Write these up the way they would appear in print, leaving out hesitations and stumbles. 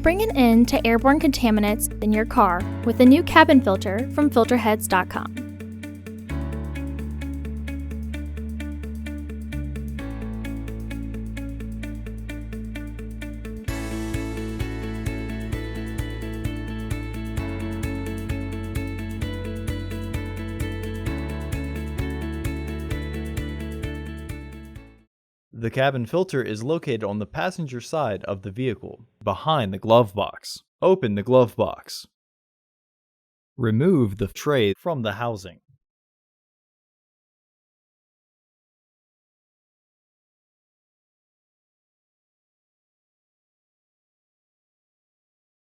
bring an end to airborne contaminants in your car with a new cabin filter from Filterheads.com. The cabin filter is located on the passenger side of the vehicle, behind the glove box. Open the glove box. Remove the tray from the housing.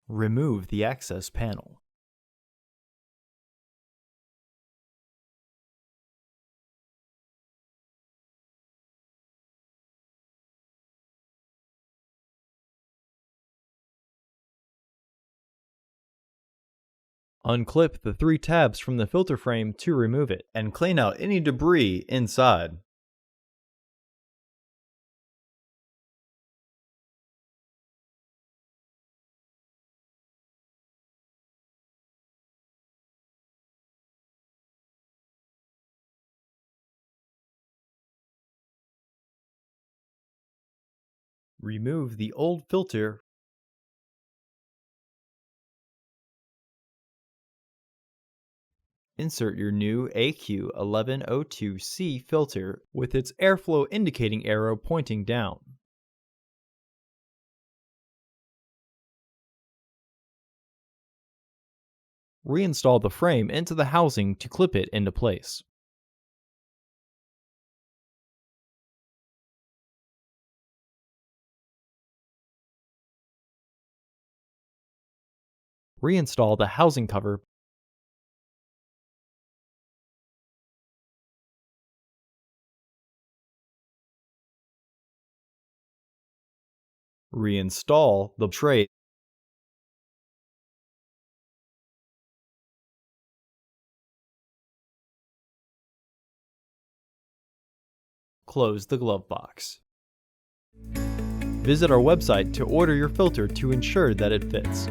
Remove the access panel. Unclip the 3 tabs from the filter frame to remove it, and clean out any debris inside. Remove the old filter. Insert your new AQ1102C filter with its airflow indicating arrow pointing down. Reinstall the frame into the housing to clip it into place. Reinstall the housing cover. Reinstall the tray. Close the glove box. Visit our website to order your filter to ensure that it fits.